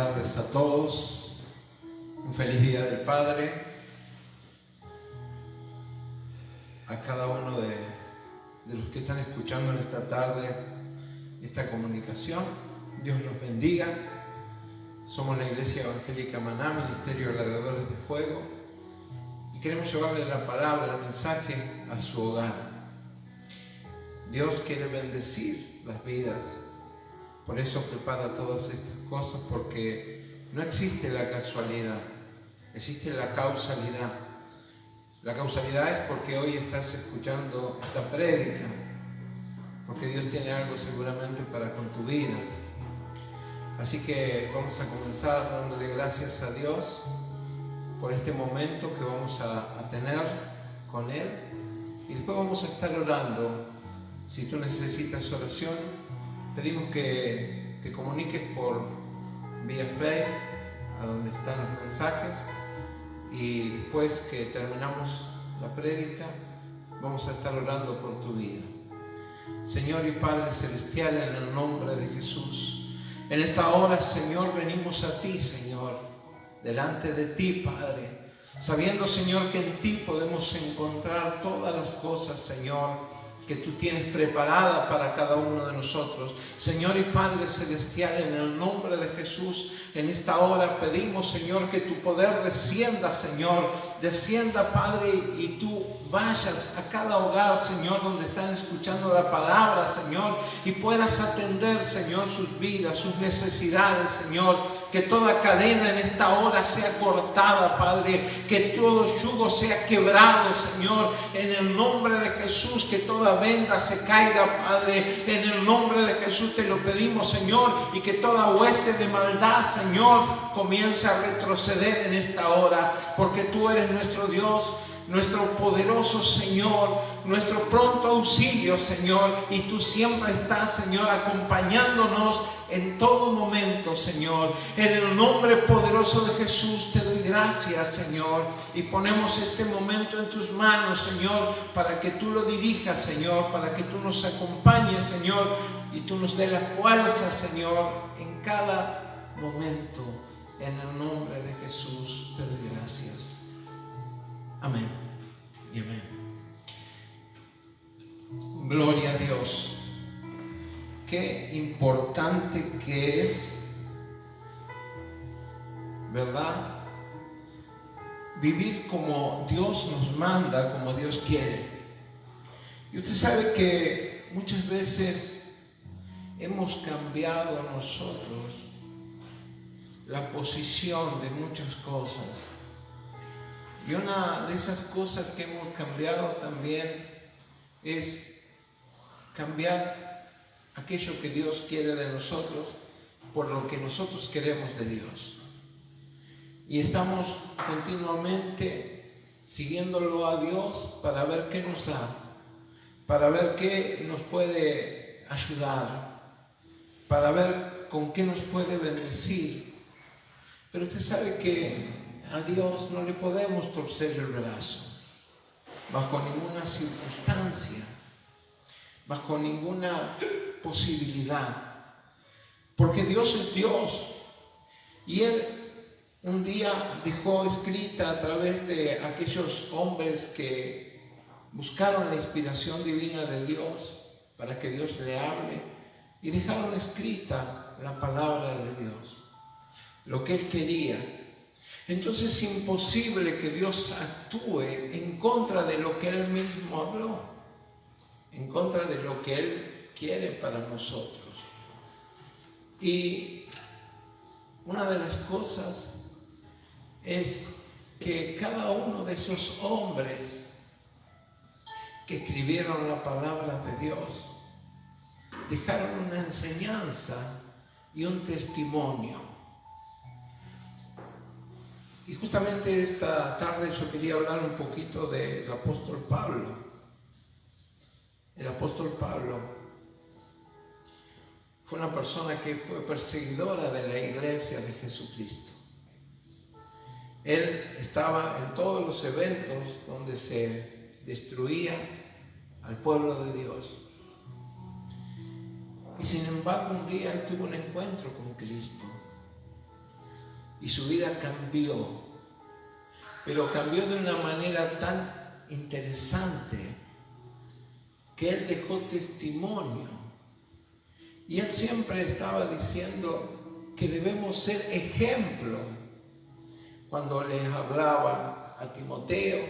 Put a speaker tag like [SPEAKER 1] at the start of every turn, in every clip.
[SPEAKER 1] tardes a todos, un feliz Día del Padre, a cada uno de los que están escuchando en esta tarde esta comunicación. Dios los bendiga. Somos la Iglesia Evangélica Maná, Ministerio de Gladiadores de Fuego, y queremos llevarle la palabra, el mensaje a su hogar. Dios quiere bendecir las vidas, por eso prepara todas estas cosas, porque no existe la casualidad, existe la causalidad. La causalidad es porque hoy estás escuchando esta prédica, porque Dios tiene algo seguramente para con tu vida. Así que vamos a comenzar dándole gracias a Dios por este momento que vamos a tener con Él, y después vamos a estar orando. Si tú necesitas oración, pedimos que te comuniques por vía Face, a donde están los mensajes, y después que terminamos la prédica, vamos a estar orando por tu vida. Señor y Padre Celestial, en el nombre de Jesús, en esta hora, Señor, venimos a ti, Señor, delante de ti, Padre, sabiendo, Señor, que en ti podemos encontrar todas las cosas, Señor, que tú tienes preparada para cada uno de nosotros. Señor y Padre Celestial, en el nombre de Jesús, en esta hora pedimos, Señor, que tu poder descienda, Señor, descienda, Padre, y tú vayas a cada hogar, Señor, donde están escuchando la palabra, Señor, y puedas atender, Señor, sus vidas, sus necesidades, Señor, que toda cadena en esta hora sea cortada, Padre, que todo yugo sea quebrado, Señor, en el nombre de Jesús, que toda venda se caiga, Padre, en el nombre de Jesús te lo pedimos, Señor, y que toda hueste de maldad, Señor, comience a retroceder en esta hora, porque tú eres nuestro Dios, nuestro poderoso Señor, nuestro pronto auxilio, Señor, y tú siempre estás, Señor, acompañándonos en todo momento, Señor. En el nombre poderoso de Jesús te doy gracias, Señor, y ponemos este momento en tus manos, Señor, para que tú lo dirijas, Señor, para que tú nos acompañes, Señor, y tú nos des la fuerza, Señor, en cada momento. En el nombre de Jesús te doy gracias. Amén y amén. Gloria a Dios. Qué importante que es, ¿verdad?, vivir como Dios nos manda, como Dios quiere. Y usted sabe que muchas veces hemos cambiado nosotros la posición de muchas cosas. Y una de esas cosas que hemos cambiado también es cambiar aquello que Dios quiere de nosotros por lo que nosotros queremos de Dios. Y estamos continuamente siguiéndolo a Dios para ver qué nos da, para ver qué nos puede ayudar, para ver con qué nos puede bendecir. Pero usted sabe que a Dios no le podemos torcer el brazo, bajo ninguna circunstancia, bajo ninguna posibilidad, porque Dios es Dios, y Él un día dejó escrita a través de aquellos hombres que buscaron la inspiración divina de Dios para que Dios le hable, y dejaron escrita la palabra de Dios, lo que Él quería. Entonces es imposible que Dios actúe en contra de lo que Él mismo habló, en contra de lo que Él quiere para nosotros. Y una de las cosas es que cada uno de esos hombres que escribieron la palabra de Dios dejaron una enseñanza y un testimonio. Y justamente esta tarde yo quería hablar un poquito del apóstol Pablo. El apóstol Pablo fue una persona que fue perseguidora de la iglesia de Jesucristo. Él estaba en todos los eventos donde se destruía al pueblo de Dios. Y sin embargo, un día él tuvo un encuentro con Cristo. y su vida cambió, pero cambió de una manera tan interesante que él dejó testimonio. Y él siempre estaba diciendo que debemos ser ejemplo. Cuando les hablaba a Timoteo,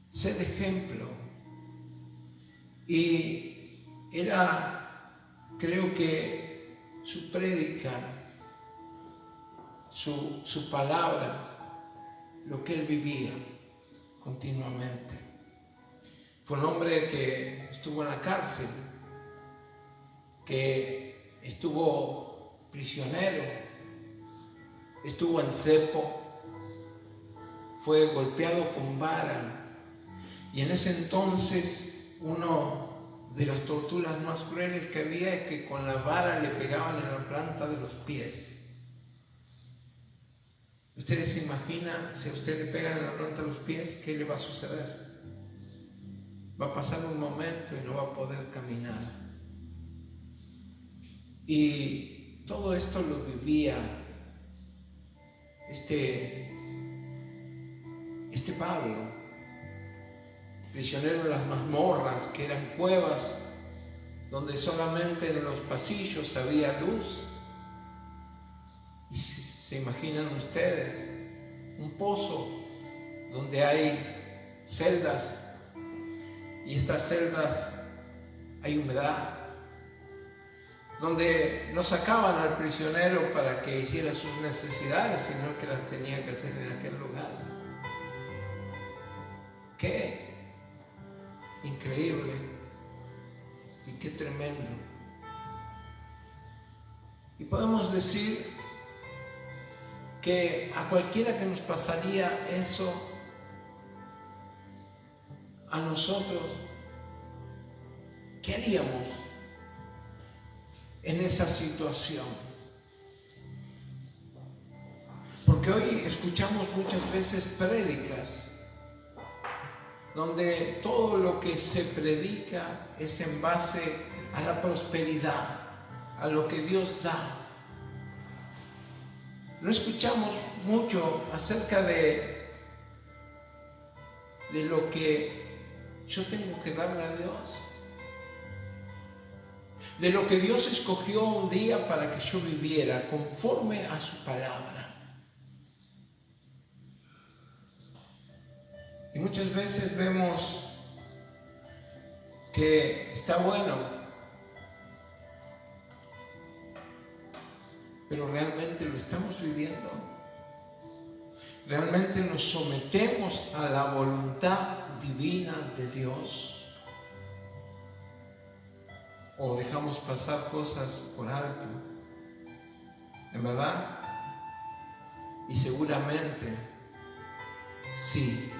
[SPEAKER 1] ser ejemplo. Y era, creo que su prédica, su palabra, lo que él vivía continuamente. Fue un hombre que estuvo en la cárcel, que estuvo prisionero, estuvo en cepo, fue golpeado con vara, y en ese entonces una de las torturas más crueles que había es que con la vara le pegaban en la planta de los pies. Ustedes se imaginan, si a usted le pegan en la planta de los pies, ¿qué le va a suceder? Va a pasar un momento y no va a poder caminar. Y todo esto lo vivía este Pablo, prisionero de las mazmorras, que eran cuevas donde solamente en los pasillos había luz. Y se imaginan ustedes un pozo donde hay celdas, y estas celdas hay humedad, donde no sacaban al prisionero para que hiciera sus necesidades, sino que las tenía que hacer en aquel lugar. ¡Qué increíble y qué tremendo! Y podemos decir que a cualquiera que nos pasaría eso, a nosotros, ¿qué haríamos en esa situación? Porque hoy escuchamos muchas veces prédicas donde todo lo que se predica es en base a la prosperidad, a lo que Dios da. No escuchamos mucho acerca de lo que yo tengo que darle a Dios, de lo que Dios escogió un día para que yo viviera conforme a su palabra. Y muchas veces vemos que está bueno, pero realmente lo estamos viviendo. Realmente nos sometemos a la voluntad divina de Dios, o dejamos pasar cosas por alto, ¿en verdad? Y seguramente sí.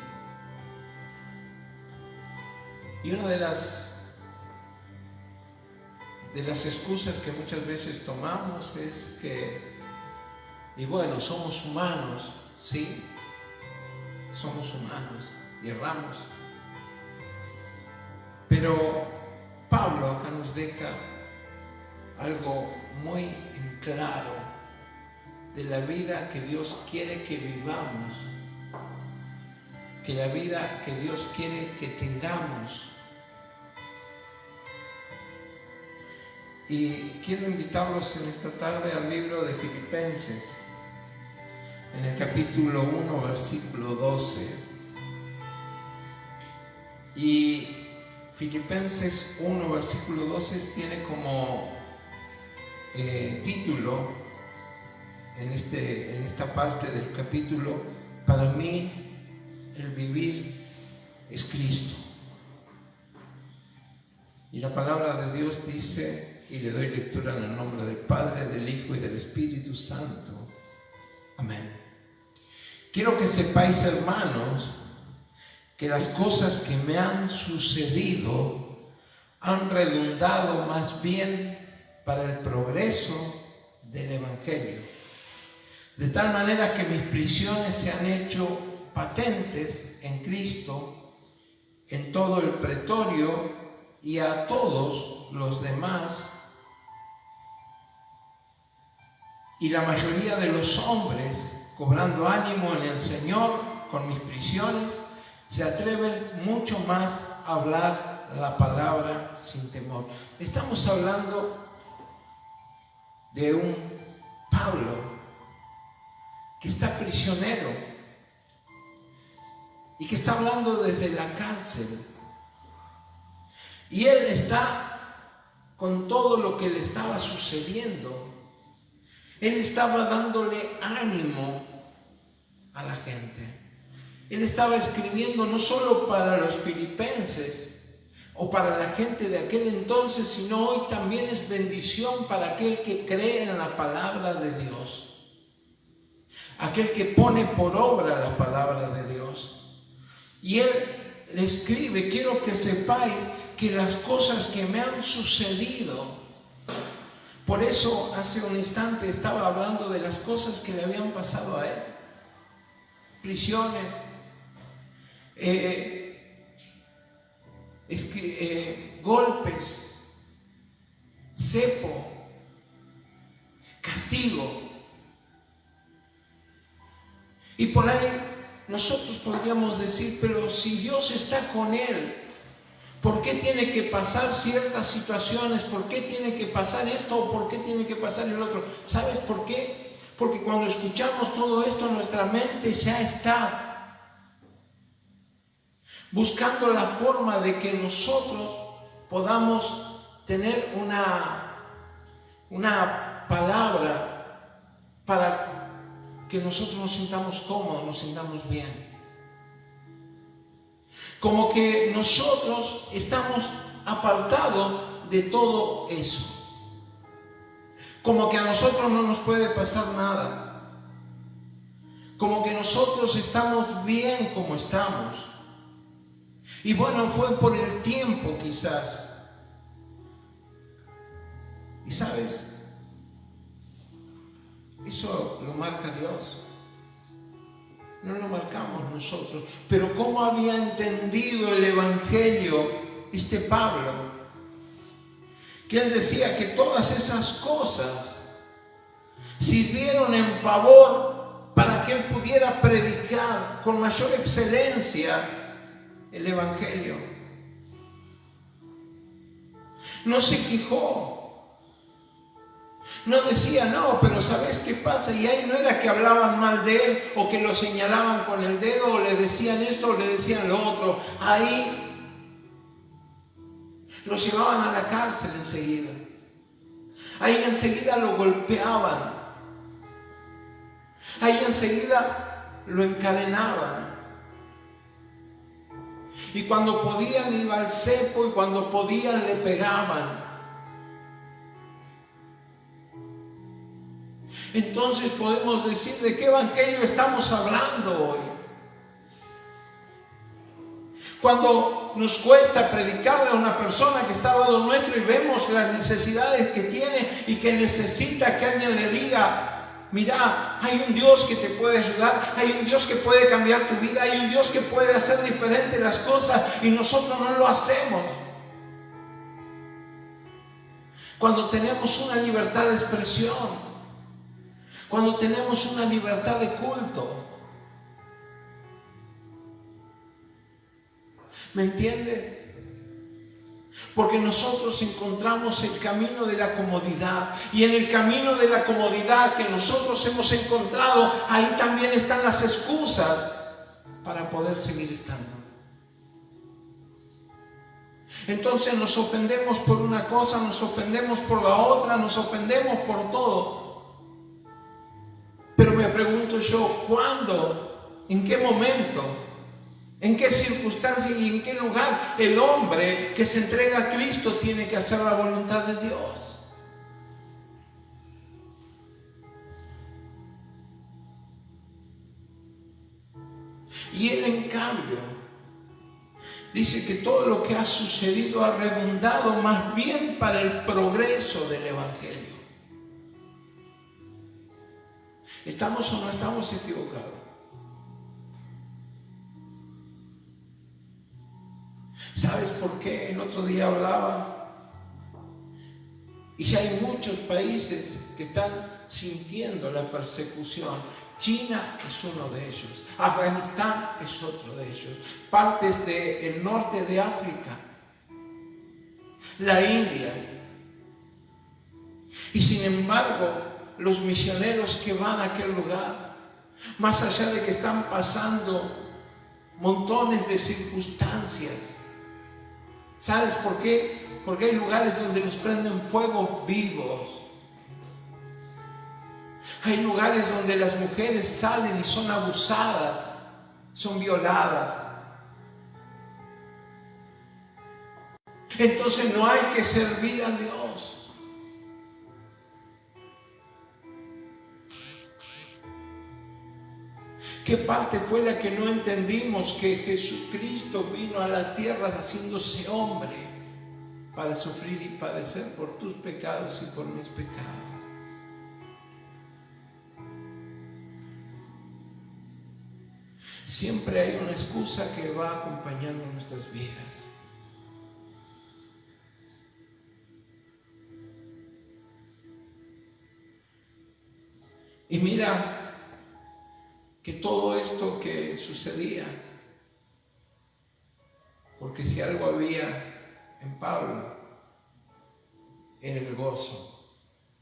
[SPEAKER 1] Y una de las excusas que muchas veces tomamos es que, y bueno, somos humanos, sí, somos humanos y erramos. Pero Pablo acá nos deja algo muy en claro de la vida que Dios quiere que vivamos, que la vida que Dios quiere que tengamos. Y quiero invitarlos en esta tarde al libro de Filipenses, en el capítulo 1, versículo 12. Y Filipenses 1, versículo 12 tiene como título en esta parte del capítulo: para mí el vivir es Cristo. Y la palabra de Dios dice, y le doy lectura en el nombre del Padre, del Hijo y del Espíritu Santo. Amén. Quiero que sepáis, hermanos, que las cosas que me han sucedido han redundado más bien para el progreso del Evangelio, de tal manera que mis prisiones se han hecho patentes en Cristo en todo el pretorio y a todos los demás, Y la mayoría de los hombres, cobrando ánimo en el Señor con mis prisiones, se atreven mucho más a hablar la palabra sin temor. Estamos hablando de un Pablo que está prisionero y que está hablando desde la cárcel. Y él está con todo lo que le estaba sucediendo. Él estaba dándole ánimo a la gente. Él estaba escribiendo no solo para los filipenses o para la gente de aquel entonces, sino hoy también es bendición para aquel que cree en la palabra de Dios. Aquel que pone por obra la palabra de Dios. Y él le escribe: quiero que sepáis que las cosas que me han sucedido. Por eso hace un instante estaba hablando de las cosas que le habían pasado a él. Prisiones, golpes, cepo, castigo. Y por ahí nosotros podríamos decir: pero si Dios está con él, ¿por qué tiene que pasar ciertas situaciones? ¿Por qué tiene que pasar esto o por qué tiene que pasar el otro? ¿Sabes por qué? Porque cuando escuchamos todo esto, nuestra mente ya está buscando la forma de que nosotros podamos tener una palabra para que nosotros nos sintamos cómodos, nos sintamos bien. Como que nosotros estamos apartados de todo eso. Como que a nosotros no nos puede pasar nada. Como que nosotros estamos bien como estamos. Y bueno, fue por el tiempo quizás. Y sabes, eso lo marca Dios. No lo marcamos nosotros. Pero ¿cómo había entendido el Evangelio este Pablo? Que él decía que todas esas cosas sirvieron en favor para que él pudiera predicar con mayor excelencia el Evangelio. No se quejó. No decía: no, pero ¿sabes qué pasa? Y ahí no era que hablaban mal de él o que lo señalaban con el dedo o le decían esto o le decían lo otro. Ahí lo llevaban a la cárcel enseguida. Ahí enseguida lo golpeaban. Ahí enseguida lo encadenaban. Y cuando podían iba al cepo y cuando podían le pegaban. Entonces podemos decir: ¿de qué evangelio estamos hablando hoy? Cuando nos cuesta predicarle a una persona que está al lado nuestro y vemos las necesidades que tiene y que necesita que alguien le diga: mira, hay un Dios que te puede ayudar, hay un Dios que puede cambiar tu vida, hay un Dios que puede hacer diferente las cosas, y nosotros no lo hacemos. Cuando tenemos una libertad de expresión, cuando tenemos una libertad de culto. ¿Me entiendes? Porque nosotros encontramos el camino de la comodidad. Y en el camino de la comodidad que nosotros hemos encontrado, ahí también están las excusas para poder seguir estando. Entonces nos ofendemos por una cosa, nos ofendemos por la otra, nos ofendemos por todo. Pero me pregunto yo: ¿cuándo? ¿En qué momento? ¿En qué circunstancia y en qué lugar el hombre que se entrega a Cristo tiene que hacer la voluntad de Dios? Y él, en cambio, dice que todo lo que ha sucedido ha redundado más bien para el progreso del Evangelio. ¿Estamos o no estamos equivocados? ¿Sabes por qué? El otro día hablaba Y si hay muchos países que están sintiendo la persecución, China es uno de ellos, Afganistán es otro de ellos, partes del norte de África, la India. Y sin embargo, los misioneros que van a aquel lugar, más allá de que están pasando montones de circunstancias, ¿sabes por qué? Porque hay lugares donde los prenden fuego vivos. Hay lugares donde las mujeres salen y son abusadas, son violadas. Entonces no hay que servir a Dios. ¿Qué parte fue la que no entendimos? Que Jesucristo vino a la tierra haciéndose hombre para sufrir y padecer por tus pecados y por mis pecados. Siempre hay una excusa que va acompañando nuestras vidas. Y mira que todo esto que sucedía, porque si algo había en Pablo, era el gozo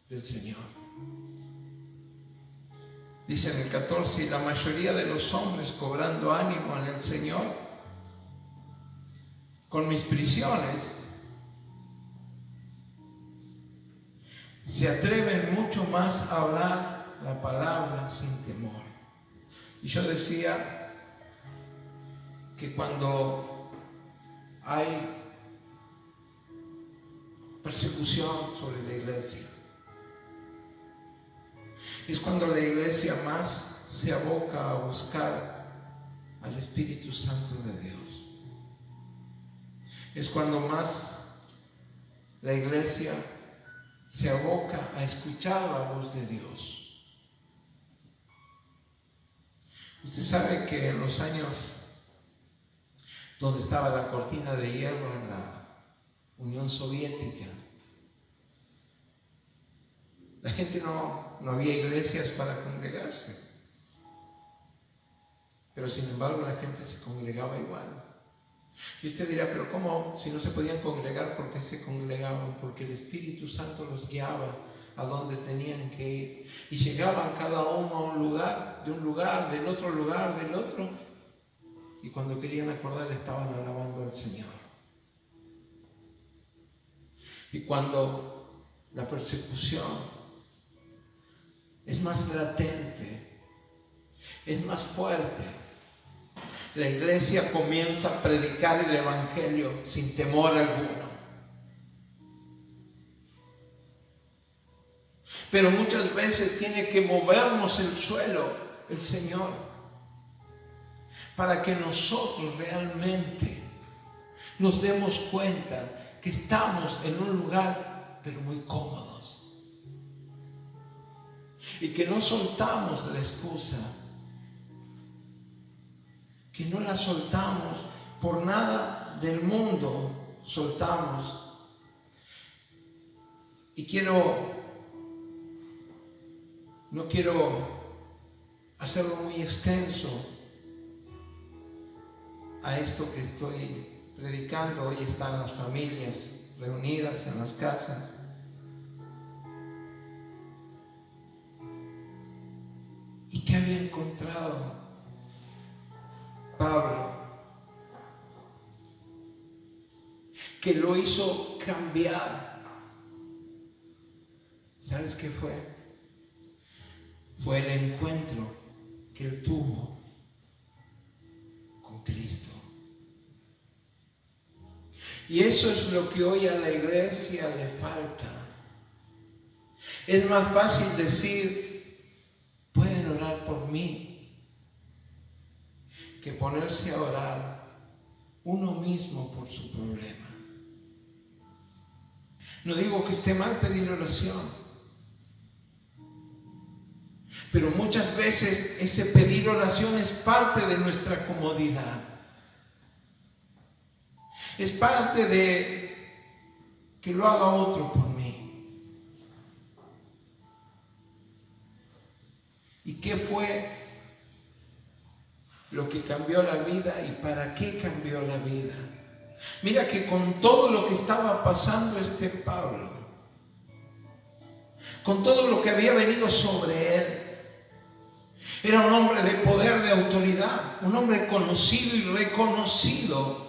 [SPEAKER 1] del Señor. Dice en el 14, y la mayoría de los hombres, cobrando ánimo en el Señor, con mis prisiones, se atreven mucho más a hablar la palabra sin temor. Y yo decía que cuando hay persecución sobre la iglesia, es cuando la iglesia más se aboca a buscar al Espíritu Santo de Dios. Es cuando más la iglesia se aboca a escuchar la voz de Dios. Usted sabe que en los años donde estaba la cortina de hierro en la Unión Soviética, la gente no había iglesias para congregarse, pero sin embargo la gente se congregaba igual. Y usted dirá, pero ¿cómo? Si no se podían congregar, ¿por qué se congregaban? Porque el Espíritu Santo los guiaba a donde tenían que ir. Y llegaban cada uno a un lugar, del otro lugar, del otro. Y cuando querían acordar, estaban alabando al Señor. Y cuando la persecución es más latente, es más fuerte, la iglesia comienza a predicar el Evangelio sin temor alguno. Pero muchas veces tiene que movernos el suelo el Señor para que nosotros realmente nos demos cuenta que estamos en un lugar pero muy cómodos y que no soltamos la excusa, que no la soltamos por nada del mundo, soltamos. Y no quiero hacerlo muy extenso a esto que estoy predicando. Hoy están las familias reunidas en las casas. ¿Y qué había encontrado Pablo? Que lo hizo cambiar. ¿Sabes qué fue? Fue el encuentro que él tuvo con Cristo. Y eso es lo que hoy a la iglesia le falta. Es más fácil decir, pueden orar por mí, que ponerse a orar uno mismo por su problema. No digo que esté mal pedir oración, pero muchas veces ese pedir oración es parte de nuestra comodidad. Es parte de que lo haga otro por mí. ¿Y qué fue lo que cambió la vida y para qué cambió la vida? Mira que con todo lo que estaba pasando Pablo, con todo lo que había venido sobre él, era un hombre de poder, de autoridad, un hombre conocido y reconocido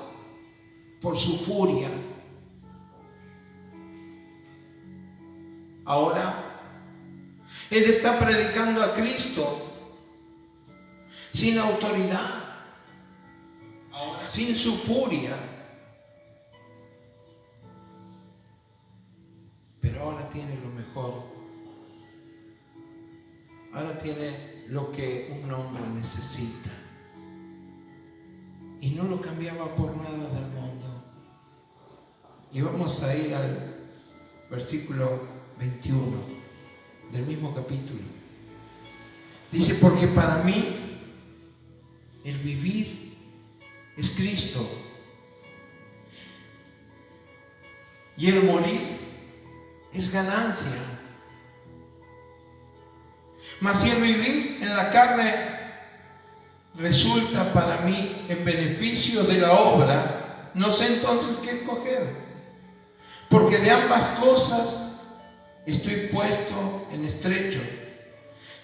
[SPEAKER 1] por su furia. Ahora, él está predicando a Cristo sin autoridad, sin su furia. Pero ahora tiene lo mejor. Ahora tiene lo que un hombre necesita. Y no lo cambiaba por nada del mundo. Y vamos a ir al versículo 21 del mismo capítulo. Dice, porque para mí el vivir es Cristo y el morir es ganancia. Mas si el vivir en la carne resulta para mí en beneficio de la obra, no sé entonces qué escoger, porque de ambas cosas estoy puesto en estrecho,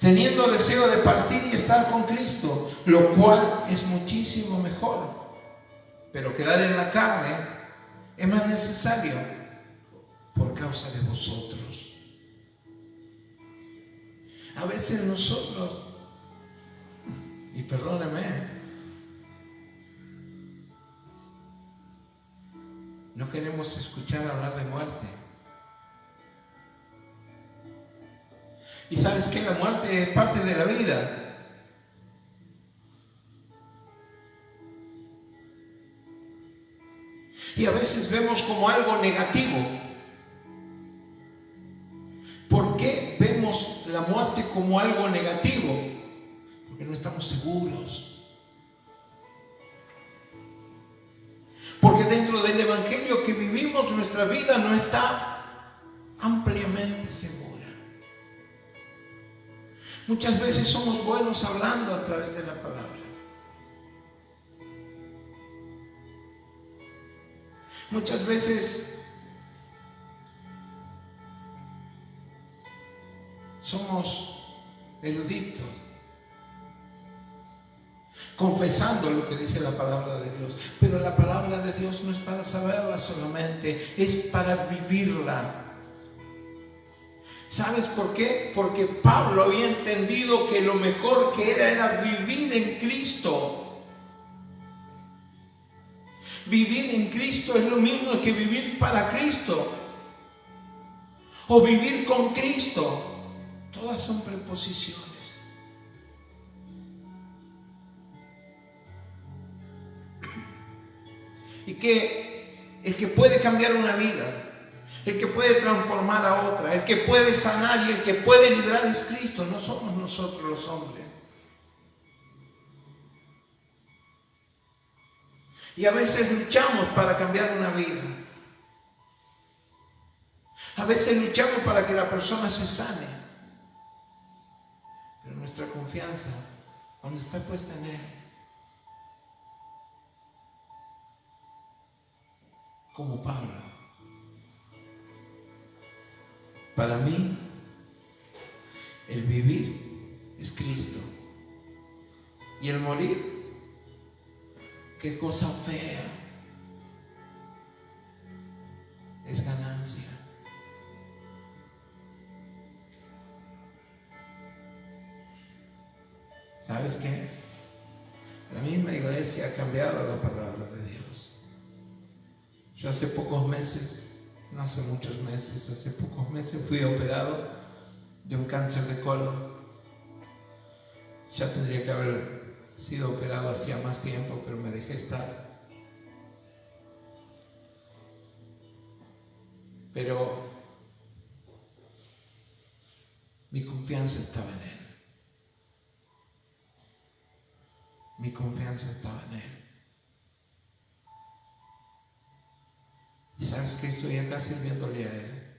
[SPEAKER 1] teniendo deseo de partir y estar con Cristo, lo cual es muchísimo mejor. Pero quedar en la carne es más necesario por causa de vosotros. A veces nosotros, y perdóneme, no queremos escuchar hablar de muerte. Y sabes que la muerte es parte de la vida. Y a veces vemos como algo negativo. ¿Por qué vemos la muerte como algo negativo? Porque no estamos seguros. Porque dentro del evangelio que vivimos, nuestra vida no está ampliamente segura. Muchas veces somos buenos hablando a través de la palabra. Muchas veces somos eruditos, confesando lo que dice la palabra de Dios. Pero la palabra de Dios no es para saberla solamente, es para vivirla. ¿Sabes por qué? Porque Pablo había entendido que lo mejor que era vivir en Cristo. Vivir en Cristo es lo mismo que vivir para Cristo o vivir con Cristo. Todas son preposiciones. Y que el que puede cambiar una vida, el que puede transformar a otra, el que puede sanar y el que puede librar es Cristo, no somos nosotros los hombres. Y a veces luchamos para cambiar una vida. A veces luchamos para que la persona se sane. Pero nuestra confianza, cuando está puesta en Él, como Pablo, para mí, el vivir es Cristo. Y el morir, qué cosa fea, es ganancia. ¿Sabes qué? La misma iglesia ha cambiado la palabra de Dios. Yo hace pocos meses, no hace muchos meses, hace pocos meses fui operado de un cáncer de colon. Ya tendría que haber sido operado hacía más tiempo, pero me dejé estar. Pero mi confianza estaba en Él. Mi confianza estaba en Él. ¿Y sabes qué? Estoy acá sirviéndole a Él.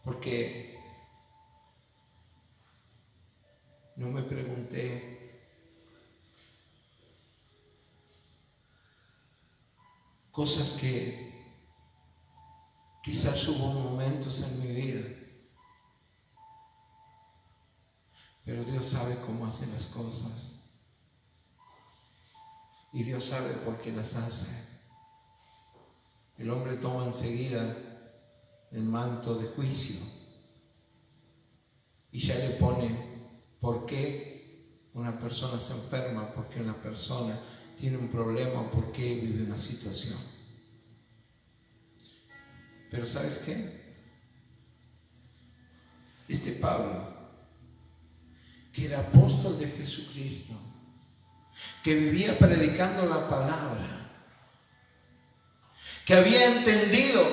[SPEAKER 1] Porque cosas que quizás hubo momentos en mi vida, pero Dios sabe cómo hace las cosas y Dios sabe por qué las hace. El hombre toma enseguida el manto de juicio y ya le pone por qué una persona se enferma, por qué una persona tiene un problema o por qué vive una situación. Pero ¿sabes qué? Este Pablo, que era apóstol de Jesucristo, que vivía predicando la palabra, que había entendido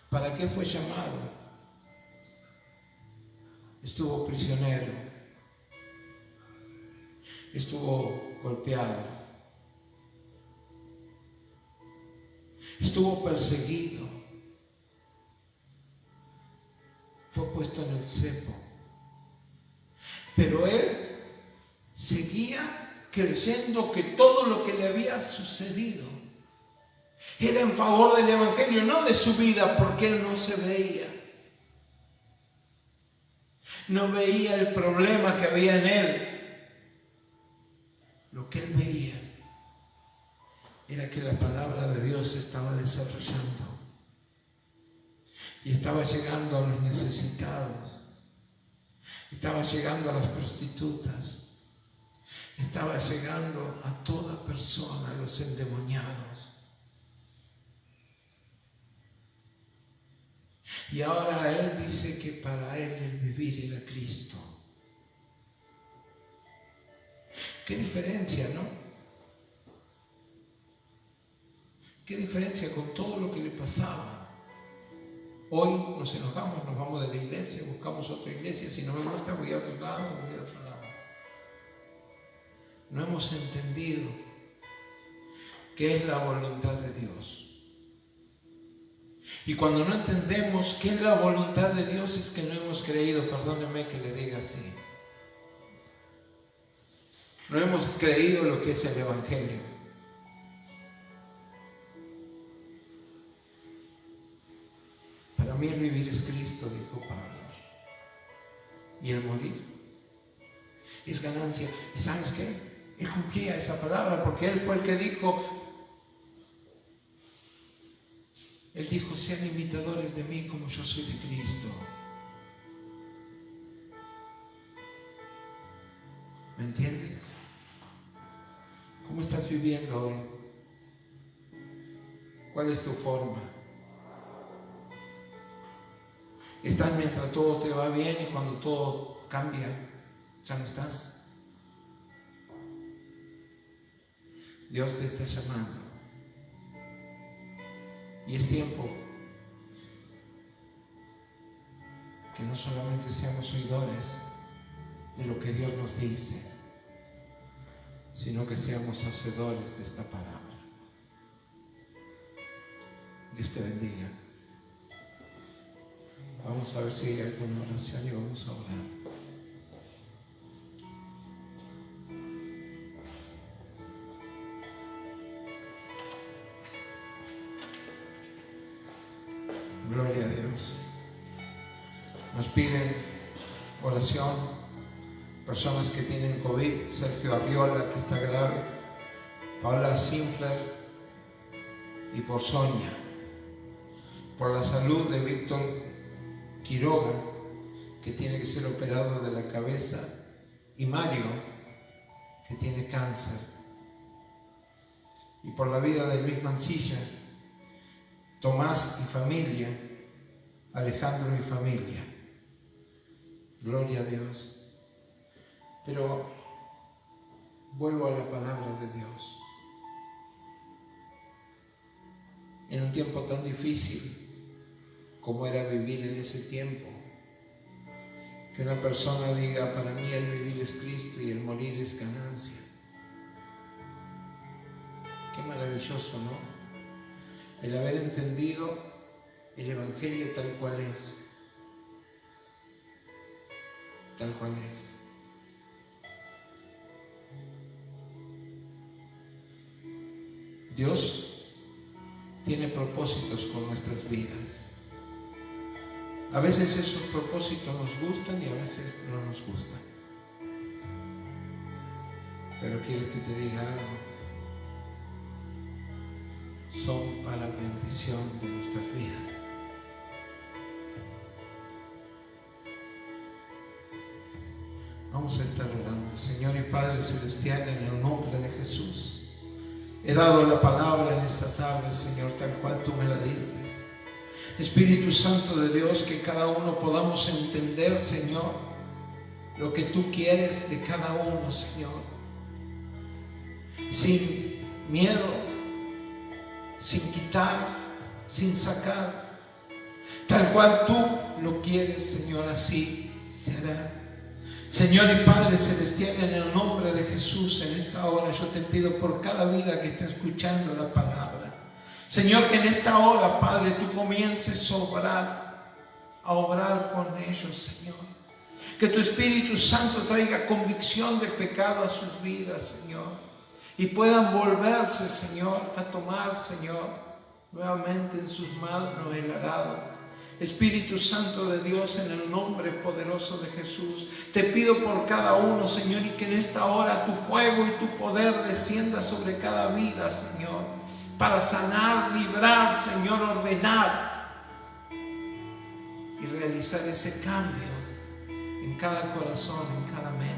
[SPEAKER 1] para qué fue llamado, estuvo prisionero, estuvo golpeado, estuvo perseguido, fue puesto en el cepo, pero él seguía creyendo que todo lo que le había sucedido era en favor del Evangelio, no de su vida, porque él no se veía. No veía el problema que había en él. Lo que él veía era que la palabra de Dios se estaba desarrollando y estaba llegando a los necesitados, estaba llegando a las prostitutas, estaba llegando a toda persona, a los endemoniados. Y ahora él dice que para él el vivir era Cristo. Qué diferencia, ¿no? Qué diferencia con todo lo que le pasaba. Hoy nos enojamos, nos vamos de la iglesia, buscamos otra iglesia, si no me gusta voy a otro lado, voy a otro lado. No hemos entendido qué es la voluntad de Dios. Y cuando no entendemos qué es la voluntad de Dios es que no hemos creído, perdóneme que le diga así. No hemos creído lo que es el Evangelio. Para mí el vivir es Cristo, dijo Pablo. Y el morir es ganancia. ¿Y sabes qué? Él cumplía esa palabra porque él fue el que dijo, sean imitadores de mí como yo soy de Cristo. ¿Me entiendes? ¿Cómo estás viviendo hoy? ¿Cuál es tu forma? ¿Estás mientras todo te va bien y cuando todo cambia, ya no estás? Dios te está llamando. Y es tiempo que no solamente seamos oidores de lo que Dios nos dice, sino que seamos hacedores de esta palabra. Dios te bendiga. Vamos a ver si hay alguna oración y vamos a orar. Gloria a Dios. Nos piden oración personas que tienen COVID, Sergio Arriola, que está grave, Paula Sinfler, y por Sonia, por la salud de Víctor Quiroga, que tiene que ser operado de la cabeza, y Mario, que tiene cáncer, y por la vida de Luis Mancilla, Tomás y familia, Alejandro y familia. Gloria a Dios. Pero vuelvo a la palabra de Dios. En un tiempo tan difícil como era vivir en ese tiempo, que una persona diga, para mí el vivir es Cristo y el morir es ganancia. Qué maravilloso, ¿no? El haber entendido el Evangelio tal cual es. Tal cual es. Dios propósitos con nuestras vidas. A veces esos propósitos nos gustan y a veces no nos gustan. Pero quiero que te diga algo. Son para bendición de nuestras vidas. Vamos a estar orando. Señor y Padre Celestial, en el nombre de Jesús, he dado la palabra en esta tarde, Señor, tal cual tú me la diste. Espíritu Santo de Dios, que cada uno podamos entender, Señor, lo que tú quieres de cada uno, Señor. Sin miedo, sin quitar, sin sacar. Tal cual tú lo quieres, Señor, así será. Señor y Padre Celestial, en el nombre de Jesús, en esta hora yo te pido por cada vida que está escuchando la palabra. Señor, que en esta hora, Padre, tú comiences a obrar con ellos, Señor. Que tu Espíritu Santo traiga convicción de pecado a sus vidas, Señor. Y puedan volverse, Señor, a tomar, Señor, nuevamente en sus manos el arado. Espíritu Santo de Dios, en el nombre poderoso de Jesús, te pido por cada uno, Señor, y que en esta hora tu fuego y tu poder descienda sobre cada vida, Señor, para sanar, librar, Señor, ordenar y realizar ese cambio en cada corazón, en cada mente.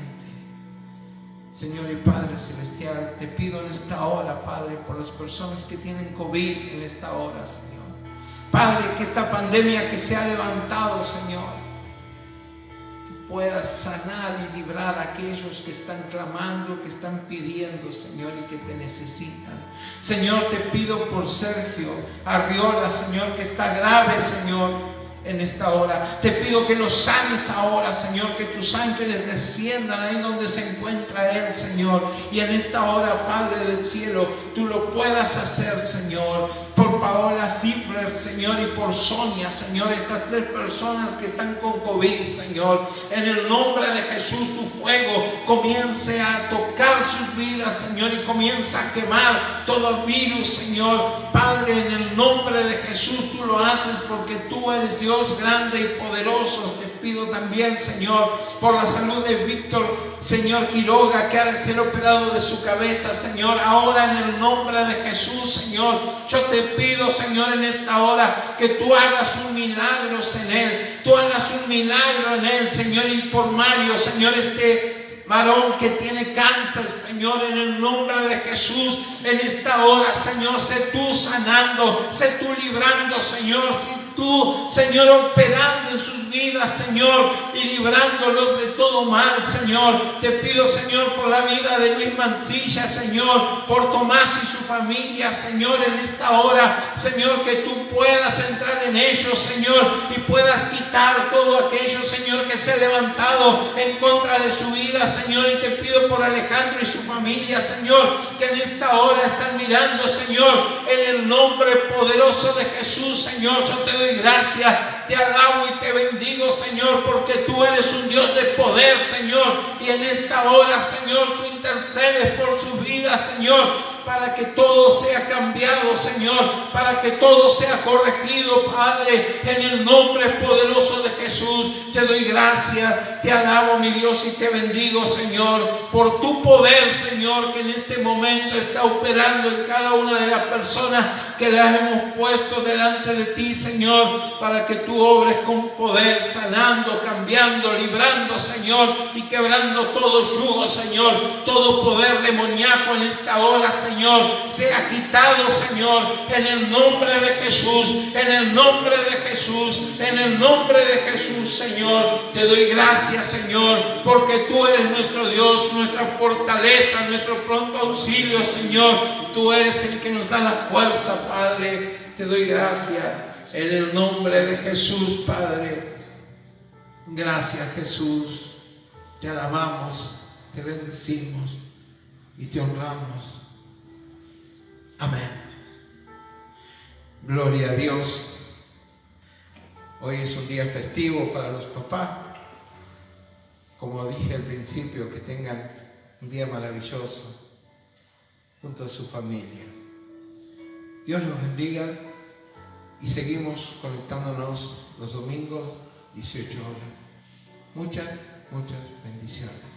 [SPEAKER 1] Señor y Padre Celestial, te pido en esta hora, Padre, por las personas que tienen COVID en esta hora, Señor. Padre, que esta pandemia que se ha levantado, Señor, tú puedas sanar y librar a aquellos que están clamando, que están pidiendo, Señor, y que te necesitan. Señor, te pido por Sergio Arriola, Señor, que está grave, Señor, en esta hora. Te pido que lo sanes ahora, Señor, que tus ángeles desciendan ahí donde se encuentra él, Señor, y en esta hora, Padre del cielo, tú lo puedas hacer, Señor, por Paola Cifler, Señor, y por Sonia, Señor, estas 3 personas que están con COVID, Señor, en el nombre de Jesús, tu fuego comience a tocar sus vidas, Señor, y comienza a quemar todo virus, Señor. Padre, en el nombre de Jesús, tú lo haces porque tú eres Dios grande y poderoso. Te pido también, Señor, por la salud de Víctor, Señor Quiroga, que ha de ser operado de su cabeza, Señor. Ahora en el nombre de Jesús, Señor, yo te pido, Señor, en esta hora que tú hagas un milagro en él. Tú hagas un milagro en él, Señor, y por Mario, Señor, este varón que tiene cáncer, Señor, en el nombre de Jesús, en esta hora, Señor, sé tú sanando, sé tú librando, Señor, tú, Señor, operando en sus vidas, Señor, y librándolos de todo mal, Señor. Te pido, Señor, por la vida de Luis Mancilla, Señor, por Tomás y su familia, Señor, en esta hora, Señor, que tú puedas entrar en ellos, Señor, y puedas quitar todo aquello, Señor, que se ha levantado en contra de su vida, Señor. Y te pido por Alejandro y su familia, Señor, que en esta hora están mirando, Señor, en el nombre poderoso de Jesús, Señor. Yo te doy gracias, te alabo y te bendigo, Señor, porque tú eres un Dios de poder, Señor, y en esta hora, Señor, tú intercedes por su vida, Señor, para que todo sea cambiado, Señor, para que todo sea corregido, Padre, en el nombre poderoso de Jesús. Te doy gracias, te alabo, mi Dios, y te bendigo, Señor, por tu poder, Señor, que en este momento está operando en cada una de las personas que las hemos puesto delante de ti, Señor, para que tú obres con poder, sanando, cambiando, librando, Señor, y quebrando todo yugo, Señor, todo poder demoníaco en esta hora, Señor, sea quitado, Señor, en el nombre de Jesús, en el nombre de Jesús, en el nombre de Jesús, Señor. Te doy gracias, Señor, porque tú eres nuestro Dios, nuestra fortaleza, nuestro pronto auxilio, Señor. Tú eres el que nos da la fuerza, Padre. Te doy gracias en el nombre de Jesús, Padre. Gracias, Jesús. Te alabamos, te bendecimos y te honramos. Amén. Gloria a Dios. Hoy es un día festivo para los papás. Como dije al principio, que tengan un día maravilloso junto a su familia. Dios los bendiga y seguimos conectándonos los domingos, 18 horas. Muchas bendiciones.